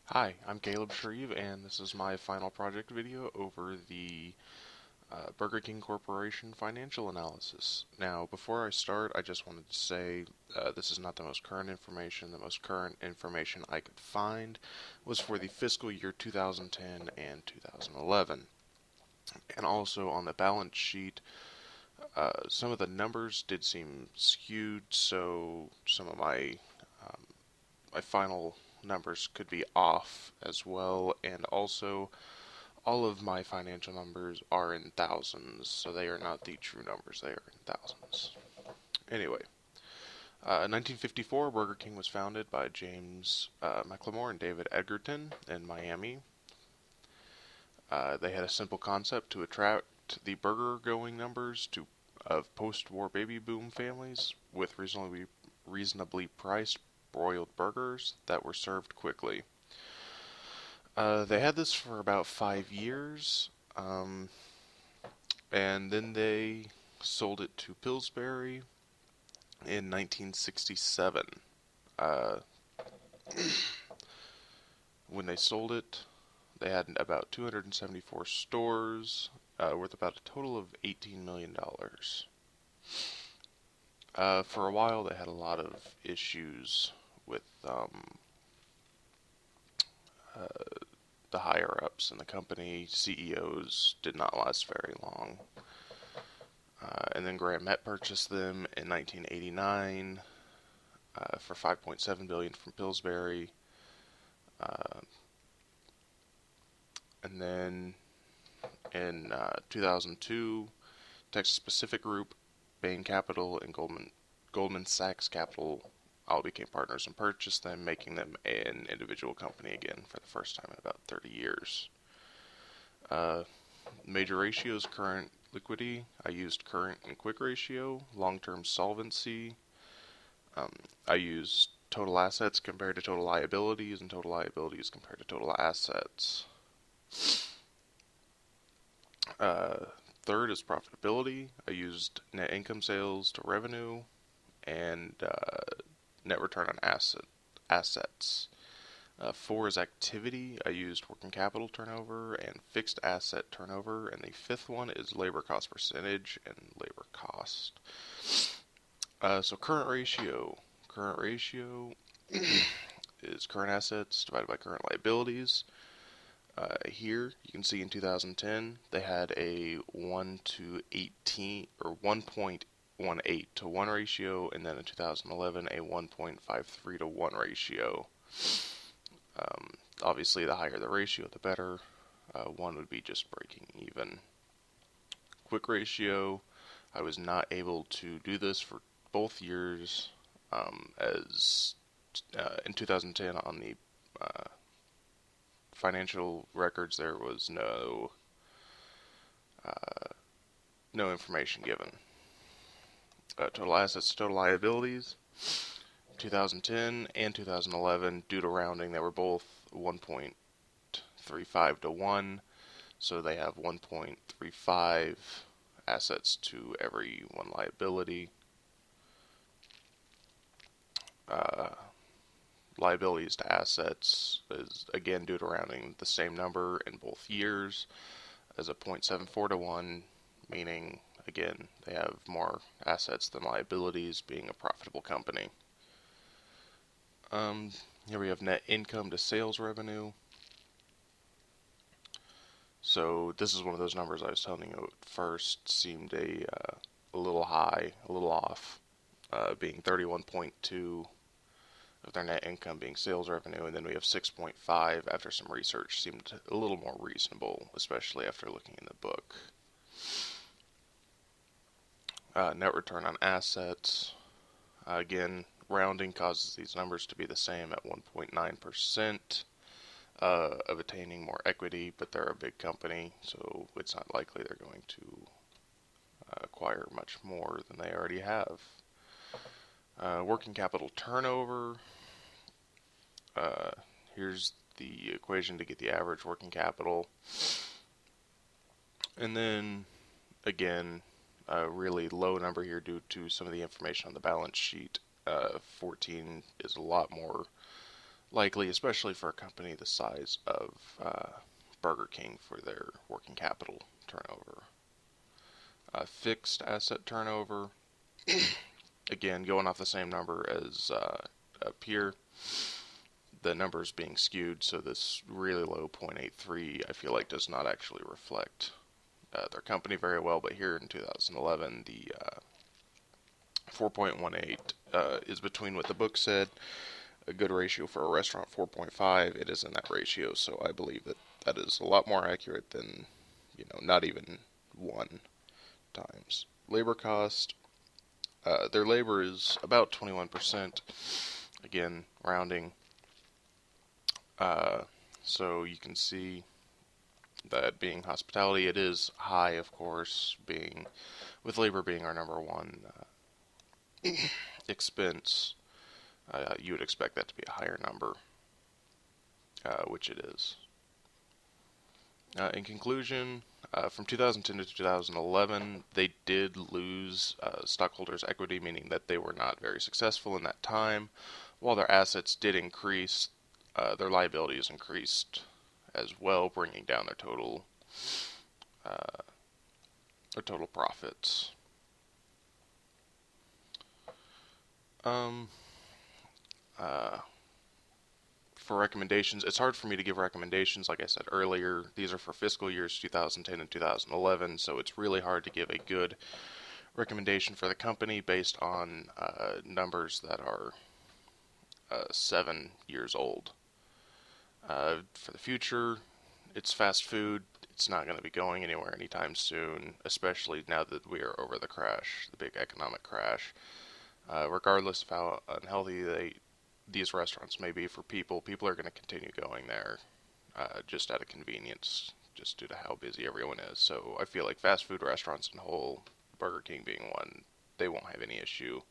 Hi, I'm Caleb Shreve, and this is my final project video over the Burger King Corporation financial analysis. Now, before I start, I just wanted to say this is not the most current information. The most current information I could find was for the fiscal year 2010 and 2011. And also on the balance sheet, some of the numbers did seem skewed, so some of my final numbers could be off as well, and also all of my financial numbers are in thousands, so they are not the true numbers, they are in thousands. Anyway, in 1954, Burger King was founded by James McLemore and David Edgerton in Miami. They had a simple concept to attract the burger-going numbers of post-war baby boom families with reasonably priced broiled burgers that were served quickly. They had this for about 5 years, and then they sold it to Pillsbury in 1967. Uh, when they sold it, they had about 274 stores, worth about a total of $18 million. For a while, they had a lot of issues with uh, the higher ups in the company. CEOs did not last very long. And then Graham Met purchased them in 1989 for 5.7 billion from Pillsbury. Uh, and then in 2002, Texas Pacific Group, Bain Capital, and Goldman Sachs Capital all became partners and purchased them, making them an individual company again for the first time in about 30 years. Major ratios: current liquidity, I used current and quick ratio. Long-term solvency, I used total assets compared to total liabilities, and total liabilities compared to total assets. Uh, Third is profitability. I used net income sales to revenue and net return on assets. Four is activity. I used working capital turnover and fixed asset turnover. And the fifth one is labor cost percentage and labor cost. So current ratio. Current ratio is current assets divided by current liabilities. Here you can see in 2010 they had a 1 to 18 or 1.18 to 1 ratio, and then in 2011 a 1.53 to 1 ratio. Obviously, the higher the ratio, the better. One would be just breaking even. Quick ratio, I was not able to do this for both years, as in 2010 on the financial records there was no information given. Total assets to total liabilities, 2010 and 2011, due to rounding, they were both 1.35 to 1, so they have 1.35 assets to every one liability. Liabilities to assets is, again, due to rounding, the same number in both years as a 0.74 to 1, meaning, again, they have more assets than liabilities, being a profitable company. Here we have net income to sales revenue. So this is one of those numbers I was telling you at first seemed a little high, a little off, being 31.2 of their net income being sales revenue, and then we have 6.5 after some research seemed a little more reasonable, especially after looking in the book. Net return on assets, again, rounding causes these numbers to be the same at 1.9%. Of attaining more equity, but they're a big company, so it's not likely they're going to acquire much more than they already have. Working capital turnover. Here's the equation to get the average working capital. And then, again, a really low number here due to some of the information on the balance sheet. 14 is a lot likely, especially for a company the size of Burger King, for their working capital turnover. Fixed asset turnover, again, going off the same number as up here, the numbers being skewed, so this really low 0.83 I feel like does not actually reflect their company very well, but here in 2011 the 4.18 is between what the book said. A good ratio for a restaurant, 4.5, it is in that ratio, so I believe that that is a lot more accurate than, not even 1 times. Labor cost, their labor is about 21%, again, rounding. So you can see that being hospitality, it is high, of course, with labor being our number one expense. You would expect that to be a higher number, which it is. In conclusion, from 2010 to 2011, they did lose stockholders' equity, meaning that they were not very successful in that time. While their assets did increase, their liabilities increased as well, bringing down their total profits. For recommendations, it's hard for me to give recommendations. Like I said earlier, these are for fiscal years 2010 and 2011, so it's really hard to give a good recommendation for the company based on numbers that are 7 years old. For the future, it's fast food. It's not going to be going anywhere anytime soon, especially now that we are over the crash, the big economic crash. Regardless of how unhealthy these restaurants may be for people are going to continue going there just out of convenience, just due to how busy everyone is. So I feel like fast food restaurants in whole, Burger King being one, they won't have any issue